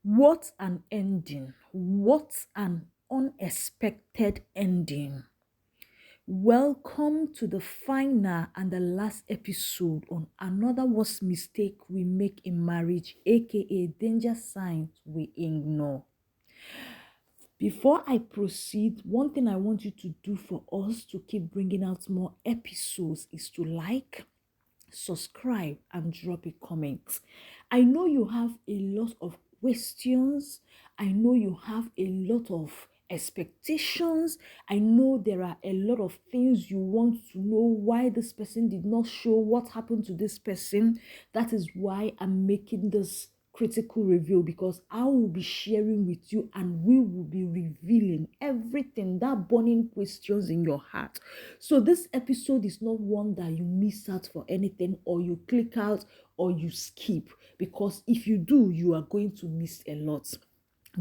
What an ending. What an unexpected ending. Welcome to the final and the last episode on another worst mistake we make in marriage, aka danger signs we ignore. Before I proceed, one thing I want you to do for us to keep bringing out more episodes is to like, subscribe, and drop a comment. I know you have a lot of questions. I know you have a lot of expectations. I know there are a lot of things you want to know why this person did not show, what happened to this person. That is why I'm making this critical review, because I will be sharing with you and we will be revealing everything that burning questions in your heart. So this episode is not one that you miss out for anything, or you click out, or you skip, because if you do, you are going to miss a lot.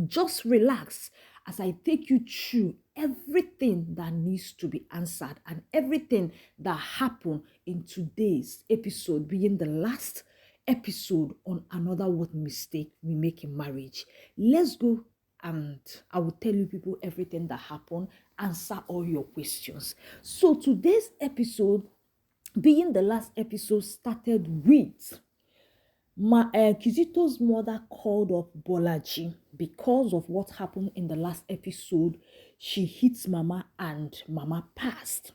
Just relax as I take you through everything that needs to be answered and everything that happened in today's episode, being the last episode on another what mistake we make in marriage. Let's go, and I will tell you people everything that happened, answer all your questions. So today's episode, being the last episode, started with Kizito's mother called up Bolaji because of what happened in the last episode. She hit Mama and Mama passed.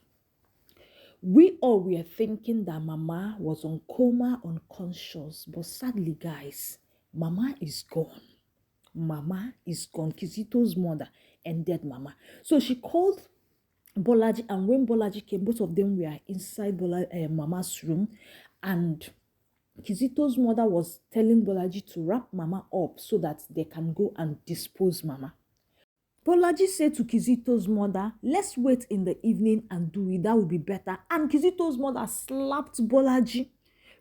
We all were thinking that Mama was on coma, unconscious, but sadly, guys, Mama is gone. Mama is gone. Kizito's mother ended Mama. So she called Bolaji, and when Bolaji came, both of them were inside Mama's room, and Kizito's mother was telling Bolaji to wrap Mama up so that they can go and dispose Mama. Bolaji said to Kizito's mother, let's wait in the evening and do it, that will be better. And Kizito's mother slapped Bolaji,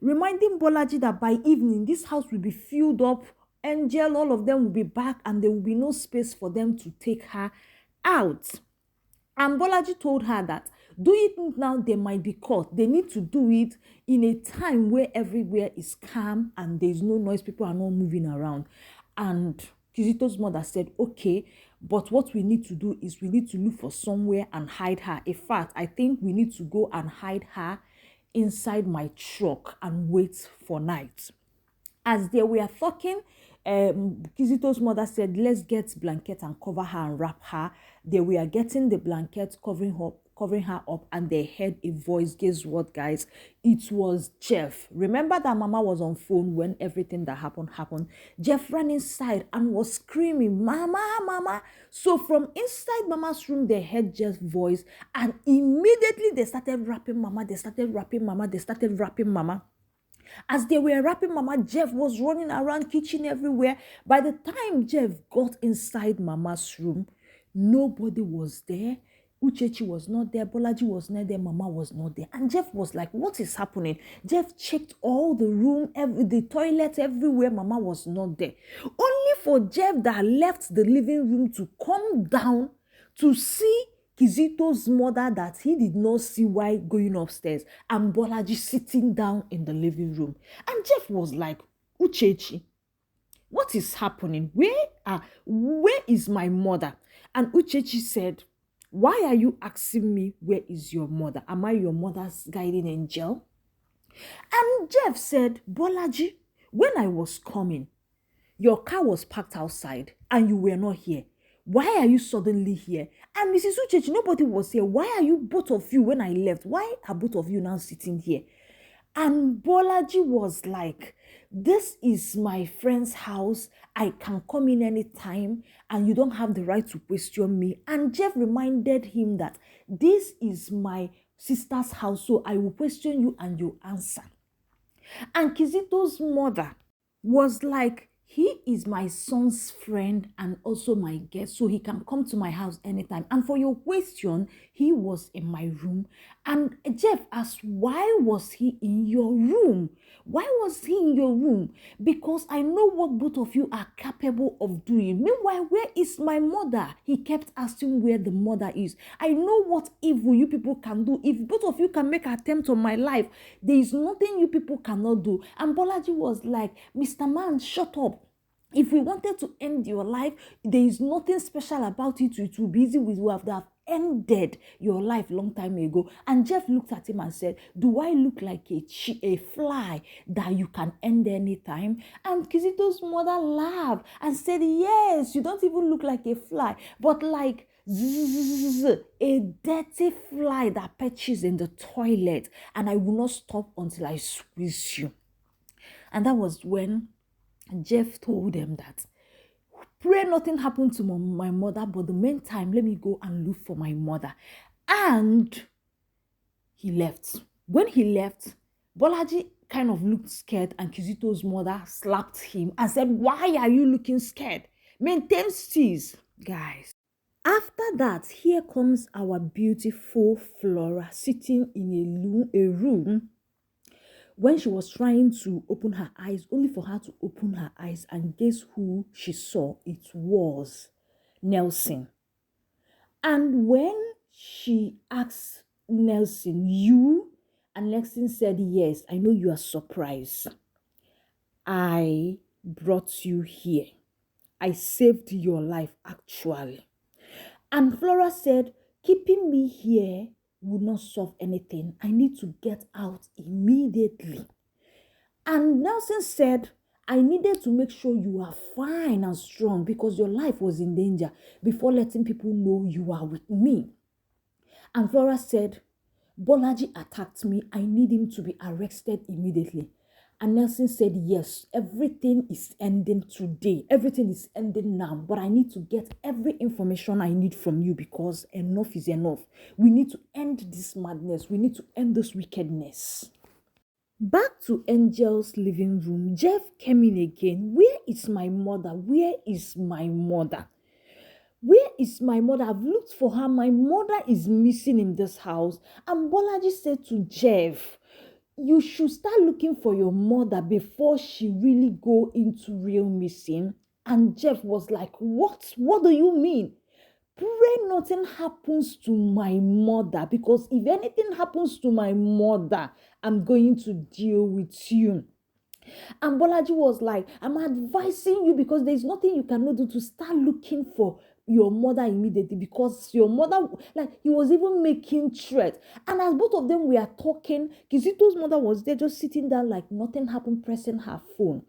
reminding Bolaji that by evening, this house will be filled up, Angel, all of them will be back, and there will be no space for them to take her out. And Bolaji told her that do it now, they might be caught. They need to do it in a time where everywhere is calm and there's no noise, people are not moving around. And Kizito's mother said, okay, but what we need to do is we need to look for somewhere and hide her. In fact, I think we need to go and hide her inside my truck and wait for night. As they were talking, Kizito's mother said, let's get blanket and cover her and wrap her. They were getting the blanket, covering her up, and they heard a voice. Guess what, guys? It was Jeff. Remember that Mama was on phone when everything that happened. Jeff ran inside and was screaming, Mama, Mama. So from inside Mama's room, they heard Jeff's voice, and immediately they started wrapping Mama. They started wrapping Mama. As they were wrapping Mama, Jeff was running around kitchen everywhere. By the time Jeff got inside Mama's room, nobody was there. Uchechi was not there. Bolaji was not there. Mama was not there. And Jeff was like, what is happening? Jeff checked all the room, the toilet, everywhere. Mama was not there. Only for Jeff that left the living room to come down to see Kizito's mother that he did not see while going upstairs, and Bolaji sitting down in the living room. And Jeff was like, Uchechi, what is happening? Where is my mother? And Uchechi said, why are you asking me where is your mother? Am I your mother's guardian angel? And Jeff said, Bolaji, when I was coming, your car was parked outside and you were not here. Why are you suddenly here? And Mrs. Uchechi, nobody was here. Why are you both of you when I left? Why are both of you now sitting here? And Bolaji was like, this is my friend's house. I can come in anytime and you don't have the right to question me. And Jeff reminded him that this is my sister's house, so I will question you and you answer. And Kizito's mother was like, he is my son's friend and also my guest, so he can come to my house anytime. And for your question, he was in my room. And Jeff asked, why was he in your room? Why was he in your room? Because I know what both of you are capable of doing. Meanwhile, where is my mother? He kept asking where the mother is. I know what evil you people can do. If both of you can make an attempt on my life, there is nothing you people cannot do. And Bolaji was like, Mr. Man, shut up. If we wanted to end your life, there is nothing special about it. It will be easy. We would have ended your life long time ago. And Jeff looked at him and said, do I look like a fly that you can end anytime? And Kizito's mother laughed and said, yes, you don't even look like a fly, but like a dirty fly that perches in the toilet, and I will not stop until I squeeze you. And that was when Jeff told them that, pray nothing happened to my mother, but the meantime, let me go and look for my mother. And he left. When he left, Bolaji kind of looked scared, and Kizito's mother slapped him and said, why are you looking scared? Maintain steeze, guys. After that, here comes our beautiful Flora sitting in a room when she was trying to open her eyes, only for her to open her eyes, and guess who she saw? It was Nelson. And when she asked Nelson, you? And Nelson said, yes, I know you are surprised. I brought you here. I saved your life, actually. And Flora said, keeping me here will not solve anything. I need to get out immediately. And Nelson said, I needed to make sure you are fine and strong because your life was in danger before letting people know you are with me. And Flora said, Bolaji attacked me. I need him to be arrested immediately. And Nelson said, yes, everything is ending today. Everything is ending now. But I need to get every information I need from you because enough is enough. We need to end this madness. We need to end this wickedness. Back to Angel's living room. Jeff came in again. Where is my mother? Where is my mother? Where is my mother? I've looked for her. My mother is missing in this house. And Bolaji said to Jeff, you should start looking for your mother before she really go into real missing. And Jeff was like, what? What do you mean? Pray nothing happens to my mother, because if anything happens to my mother, I'm going to deal with you. And Bolaji was like, I'm advising you because there's nothing you cannot do to start looking for your mother immediately, because your mother, like, he was even making threats. And as both of them were talking, Kizito's mother was there just sitting down like nothing happened, pressing her phone.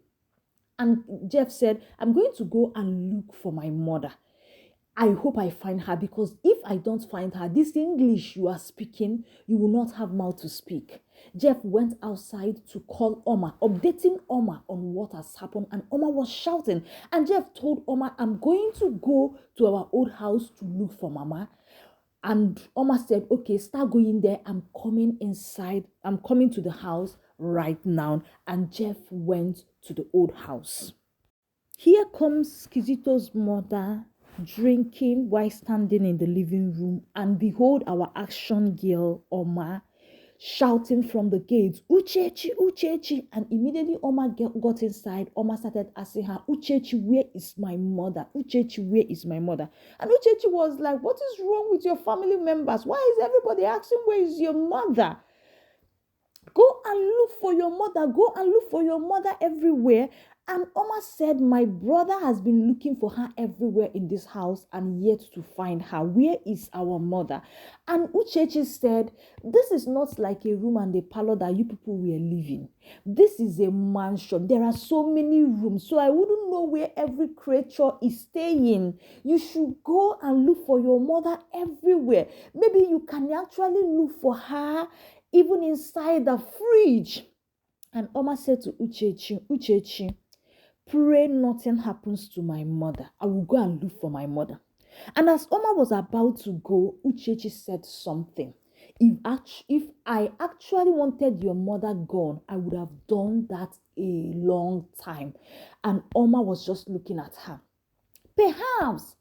And Jeff said, I'm going to go and look for my mother. I hope I find her, because if I don't find her, this English you are speaking, you will not have mouth to speak. Jeff went outside to call Oma, updating Oma on what has happened, and Oma was shouting. And Jeff told Oma, I'm going to go to our old house to look for Mama. And Oma said, okay, start going there. I'm coming inside. I'm coming to the house right now. And Jeff went to the old house. Here comes Kizito's mother drinking while standing in the living room, and behold our action girl Oma shouting from the gates, Uchechi, Uchechi. And immediately Oma got inside. Oma started asking her, Uchechi, where is my mother? Uchechi, where is my mother? And Uchechi was like, what is wrong with your family members? Why is everybody asking where is your mother? Go and look for your mother. Go and look for your mother everywhere. And Oma said, my brother has been looking for her everywhere in this house and yet to find her. Where is our mother? And Uchechi said, this is not like a room and a parlor that you people were living. This is a mansion. There are so many rooms. So I wouldn't know where every creature is staying. You should go and look for your mother everywhere. Maybe you can actually look for her even inside the fridge. And Oma said to Uchechi, Uchechi, pray nothing happens to my mother. I will go and look for my mother. And as Oma was about to go, Uchechi said something. If I actually wanted your mother gone, I would have done that a long time. And Oma was just looking at her. Perhaps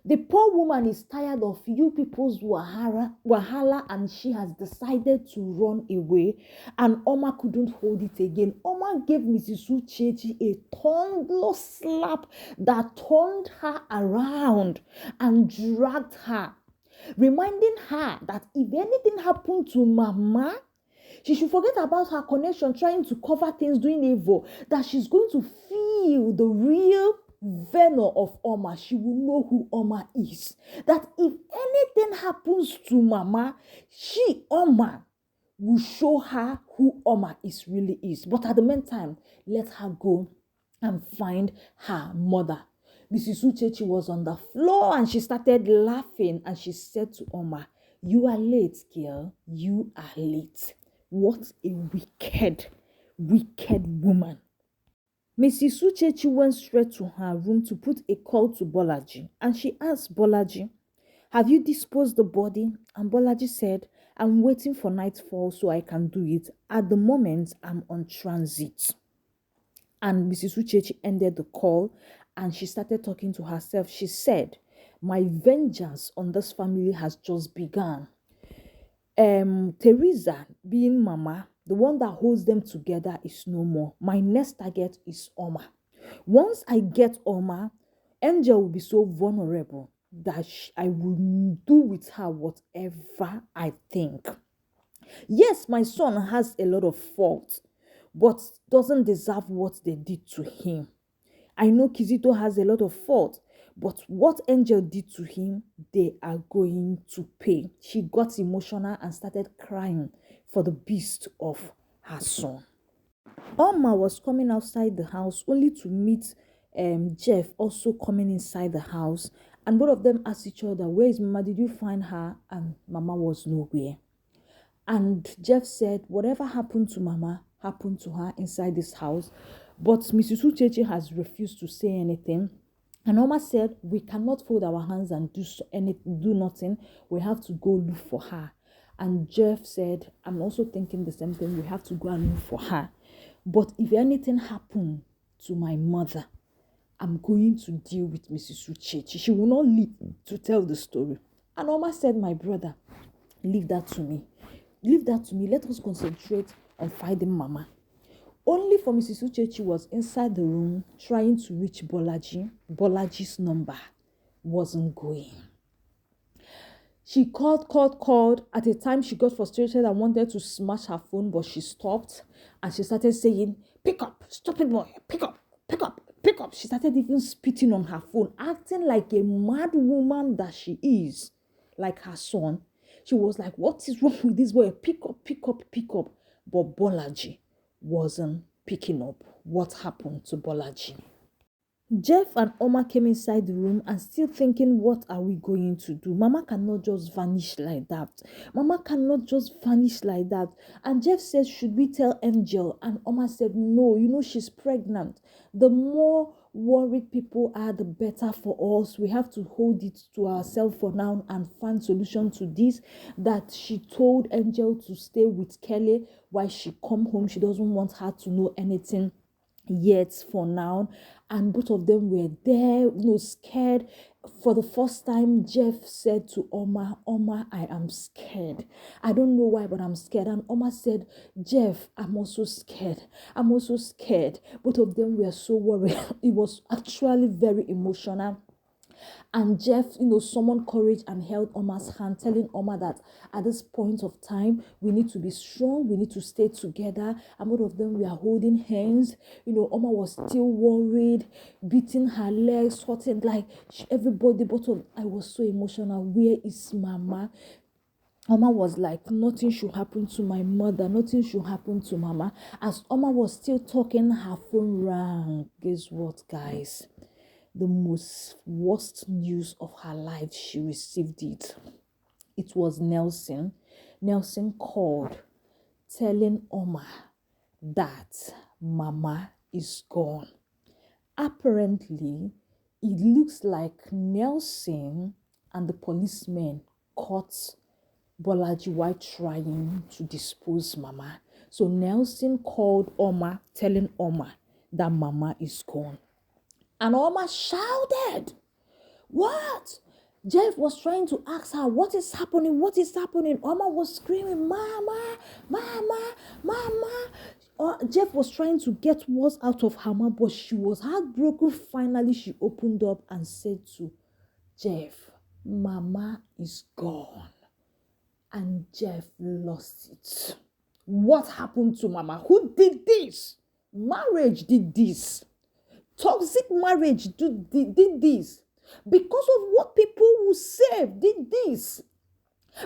the poor woman is tired of you people's wahala, and she has decided to run away, and Oma couldn't hold it again. Oma gave Mrs. Uchechi a thunderous slap that turned her around and dragged her, reminding her that if anything happened to Mama, she should forget about her connection, trying to cover things, doing evil, that she's going to feel the real venom of Oma. She will know who Oma is. That if anything happens to Mama, Oma, will show her who Oma really is. But at the meantime, let her go and find her mother. Mrs. Uchechi was on the floor and she started laughing and she said to Oma, "You are late, girl. You are late." What a wicked, wicked woman. Mrs. Uchechi went straight to her room to put a call to Bolaji, and she asked Bolaji, "Have you disposed the body?" And Bolaji said, "I'm waiting for nightfall so I can do it. At the moment, I'm on transit." And Mrs. Uchechi ended the call and she started talking to herself. She said, "My vengeance on this family has just begun. Teresa, being Mama, the one that holds them together, is no more. My next target is Oma. Once I get Oma, Angel will be so vulnerable that I will do with her whatever I think. Yes, my son has a lot of fault, but doesn't deserve what they did to him. I know Kizito has a lot of fault, but what Angel did to him, they are going to pay." She got emotional and started crying for the beast of her son. Oma was coming outside the house only to meet Jeff also coming inside the house. And both of them asked each other, "Where is Mama? Did you find her?" And Mama was nowhere. And Jeff said, "Whatever happened to Mama happened to her inside this house." But Mrs. Uchechi has refused to say anything. And Oma said, "We cannot fold our hands and do nothing. We have to go look for her." And Jeff said, "I'm also thinking the same thing. We have to go and look for her. But if anything happened to my mother, I'm going to deal with Mrs. Uchechi. She will not live to tell the story." And Oma said, "My brother, leave that to me. Leave that to me. Let us concentrate on finding Mama." Only for Mrs. Uchechi was inside the room trying to reach Bolaji. Bolaji's number wasn't going. She called. At a time, she got frustrated and wanted to smash her phone, but she stopped and she started saying, "Pick up, stop it, boy, pick up, pick up, pick up." She started even spitting on her phone, acting like a mad woman that she is, like her son. She was like, "What is wrong with this boy? Pick up, pick up, pick up." But Bolaji wasn't picking up. What happened to Bolaji? Jeff and Oma came inside the room and still thinking, what are we going to do? Mama cannot just vanish like that. Mama cannot just vanish like that. And Jeff said, "Should we tell Angel?" And Oma said, "No, she's pregnant. The more worried people are, the better for us. We have to hold it to ourselves for now and find solution to this." That she told Angel to stay with Kelly while she come home. She doesn't want her to know anything yet for now. And both of them were there, scared. For the first time, Jeff said to Oma, "I am scared. I don't know why, but I'm scared." And Oma said, "Jeff, I'm also scared. I'm also scared." Both of them were so worried. It was actually very emotional. And Jeff, summoned courage and held Oma's hand, telling Oma that at this point of time, we need to be strong, we need to stay together. And both of them were holding hands. Oma was still worried, beating her legs, hurting like everybody. I was so emotional. "Where is Mama?" Oma was like, "Nothing should happen to my mother. Nothing should happen to Mama." As Oma was still talking, her phone rang. Guess what, guys? The most worst news of her life, she received it. It was Nelson. Nelson called, telling Oma that Mama is gone. Apparently, it looks like Nelson and the policemen caught Bolaji while trying to dispose Mama. So Nelson called Oma, telling Oma that Mama is gone. And Oma shouted, "What?" Jeff was trying to ask her, "What is happening? What is happening?" Oma was screaming, "Mama, Mama, Mama." Jeff was trying to get words out of her mouth, but she was heartbroken. Finally, she opened up and said to Jeff, "Mama is gone." And Jeff lost it. What happened to Mama? Who did this? Marriage did this. Toxic marriage did this. Because of what people will say, did this.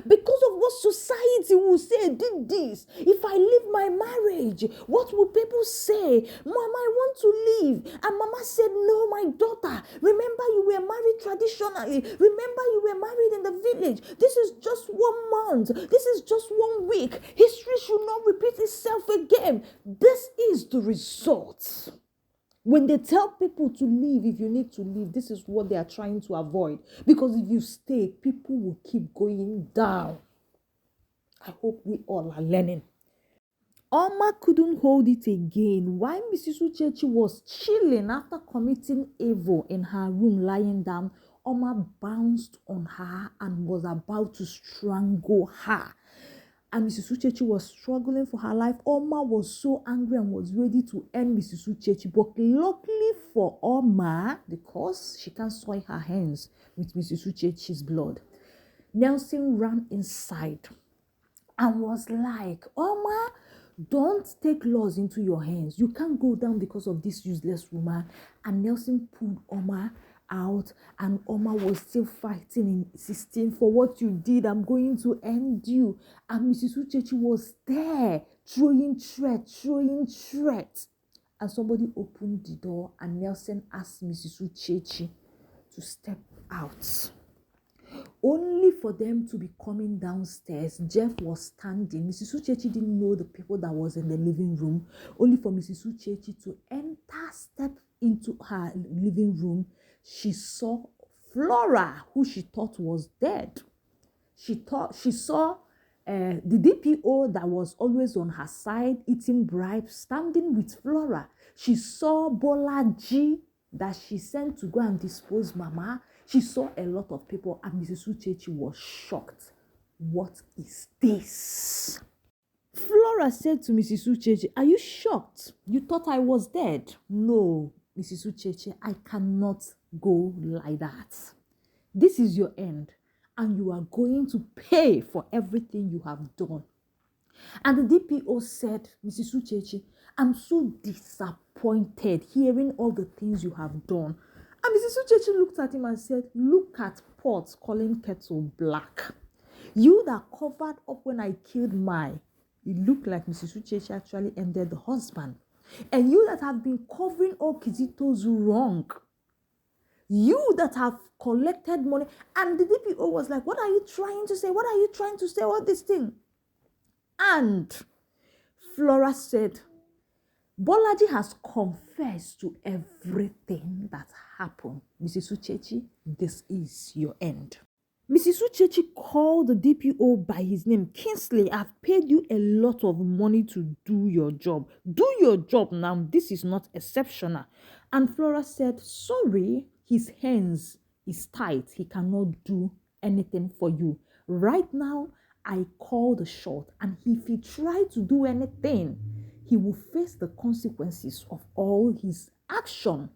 Because of what society will say, did this. If I leave my marriage, what will people say? Mama, I want to leave. And mama said, no, my daughter. Remember, you were married traditionally. Remember, you were married in the village. This is just 1 month. This is just 1 week. History should not repeat itself again. This is the result. When they tell people to leave, if you need to leave, this is what they are trying to avoid. Because if you stay, people will keep going down. I hope we all are learning. Oma couldn't hold it again. While Mrs. Uchechi was chilling after committing evil in her room lying down, Oma bounced on her and was about to strangle her. And Mrs. Uchechi was struggling for her life. Oma was so angry and was ready to end Mrs. Uchechi. But luckily for Oma, because she can't soil her hands with Mrs. Uchechi's blood, Nelson ran inside and was like, Oma, don't take laws into your hands. You can't go down because of this useless woman. And Nelson pulled Oma out, and Oma was still fighting and insisting, for what you did, I'm going to end you. And Mrs. Uchechi was there, throwing threats. And somebody opened the door, and Nelson asked Mrs. Uchechi to step out. Only for them to be coming downstairs. Jeff was standing. Mrs. Uchechi didn't know the people that was in the living room. Only for Mrs. Uchechi to step into her living room. She saw Flora, who she thought was dead. She saw the DPO that was always on her side, eating bribes, standing with Flora. She saw Bolaji that she sent to go and dispose Mama. She saw a lot of people, and Mrs. Uchechi was shocked. What is this? Flora said to Mrs. Uchechi, are you shocked? You thought I was dead? No, Mrs. Uchechi, I cannot go like that. This is your end, and you are going to pay for everything you have done. And the DPO said, Mrs. Uchechi, I'm so disappointed hearing all the things you have done. And Mrs. Uchechi looked at him and said, look at pot calling kettle black. You that covered up when I killed it looked like Mrs. Uchechi actually ended the husband. And you that have been covering all Kizito's wrong. You that have collected money. And the DPO was like, what are you trying to say? What are you trying to say? All this thing? And Flora said, Bolaji has confessed to everything that happened. Mrs. Uchechi, this is your end. Mrs. Uchechi called the DPO by his name. Kingsley, I've paid you a lot of money to do your job. Do your job now. This is not exceptional. And Flora said, sorry, his hands is tight. He cannot do anything for you. Right now, I call the shot. And if he tries to do anything, he will face the consequences of all his action.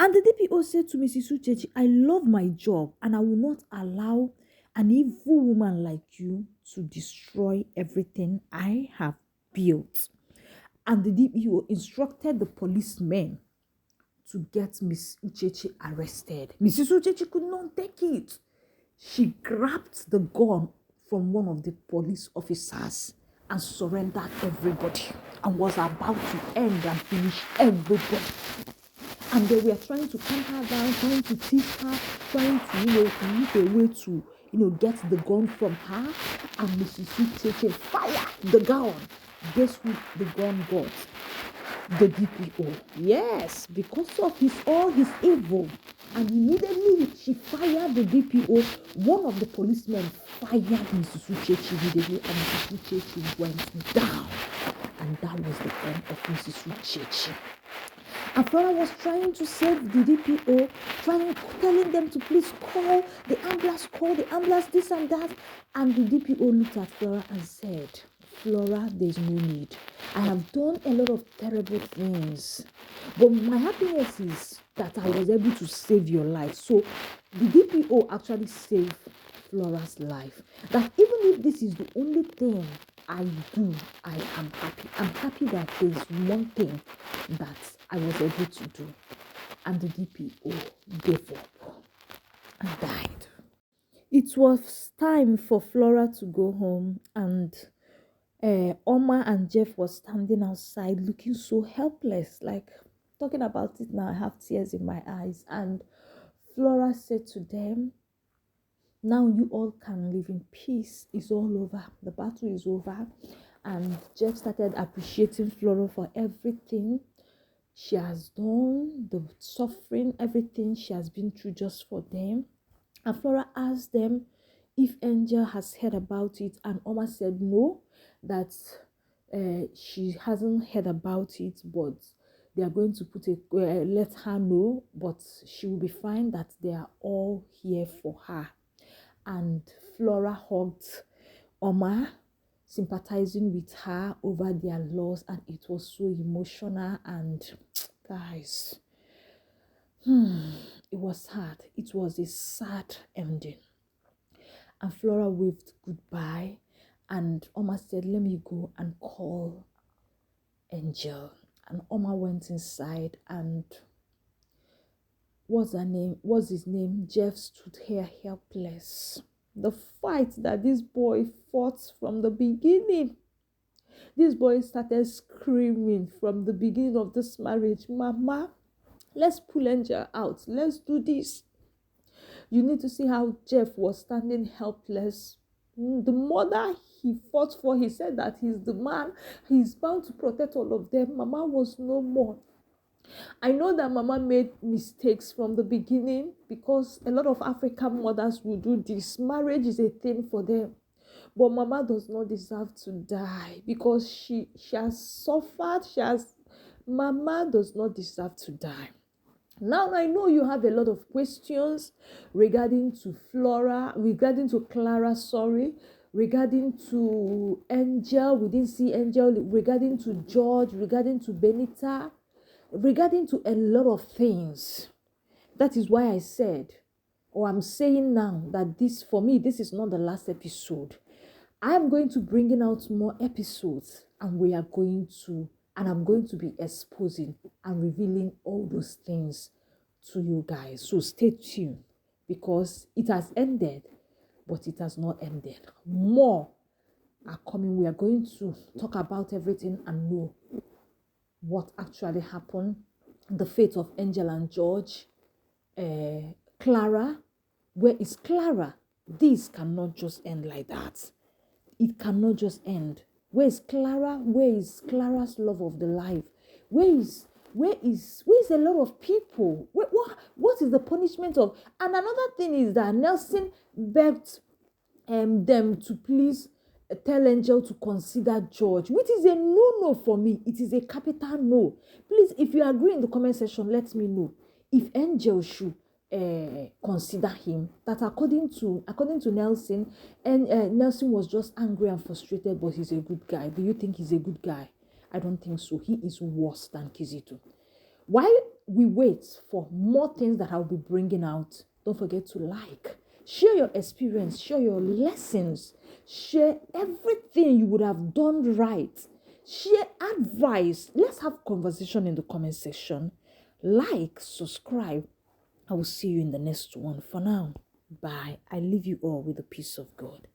And the DPO said to Mrs. Uchechi, I love my job and I will not allow an evil woman like you to destroy everything I have built. And the DPO instructed the policemen to get Miss Uchechi arrested. Mrs. Uchechi could not take it. She grabbed the gun from one of the police officers and surrendered everybody and was about to end and finish everybody. And they were trying to calm her down, trying to teach her, trying to, look a way to, get the gun from her. And Mrs. Uchechi fired the gun. Guess who the gun got? The DPO. Yes, because of all his evil. And immediately she fired the DPO. One of the policemen fired Mrs. Uchechi immediately, and Mrs. Uchechi went down. And that was the end of Mrs. Uchechi. And Flora was trying to save the DPO, telling them to please call the ambulance, this and that. And the DPO looked at Flora and said, Flora, there's no need. I have done a lot of terrible things. But my happiness is that I was able to save your life. So the DPO actually saved Flora's life. That even if this is the only thing I do, I am happy. I'm happy that there's one thing that I was able to do. and the DPO gave up and died. It was time for Flora to go home, and Oma and Jeff was standing outside looking so helpless. Like, talking about it now, I have tears in my eyes. And Flora said to them, now you all can live in peace. It's all over. The battle is over. And Jeff started appreciating Flora for everything she has done, the suffering, everything she has been through just for them. And Flora asked them if Angel has heard about it, and Oma said no, that she hasn't heard about it, but they are going to let her know, but she will be fine, that they are all here for her. And Flora hugged Oma, sympathizing with her over their loss, and it was so emotional. And guys, it was sad. It was a sad ending. And Flora waved goodbye, and Oma said, let me go and call Angel. And Oma went inside, and what's his name? Jeff stood here helpless. The fight that this boy fought from the beginning. This boy started screaming from the beginning of this marriage, Mama, let's pull Angel out. Let's do this. You need to see how Jeff was standing helpless. The mother he fought for, he said that he's the man. He's bound to protect all of them. Mama was no more. I know that Mama made mistakes from the beginning, because a lot of African mothers will do this. Marriage is a thing for them. But Mama does not deserve to die, because she has suffered. Mama does not deserve to die. Now I know you have a lot of questions regarding to Clara, regarding to Angel. We didn't see Angel. Regarding to George, regarding to Benita, regarding to a lot of things. That is why I said, or I'm saying now, that this is not the last episode. I am going to bring out more episodes, and I'm going to be exposing and revealing all those things to you guys. So stay tuned, because it has ended, but it has not ended. More are coming. We are going to talk about everything and know what actually happened, the fate of Angel and George, Clara. Where is Clara? This cannot just end like that. It cannot just end. Where is Clara? Where is Clara's love of the life? Where is a lot of people? What is the punishment of? And another thing is that Nelson begged them to please tell Angel to consider George, which is a no for me. It is a capital no. Please, if you agree in the comment section, let me know if Angel should consider him. That according to Nelson, and Nelson was just angry and frustrated, but he's a good guy. Do you think he's a good guy? I don't think so. He is worse than Kizito. While we wait for more things that I'll be bringing out, don't forget to like, share your experience, share your lessons, share everything you would have done right, share advice. Let's have conversation in the comment section. Like, subscribe. I will see you in the next one. For now, bye. I leave you all with the peace of God.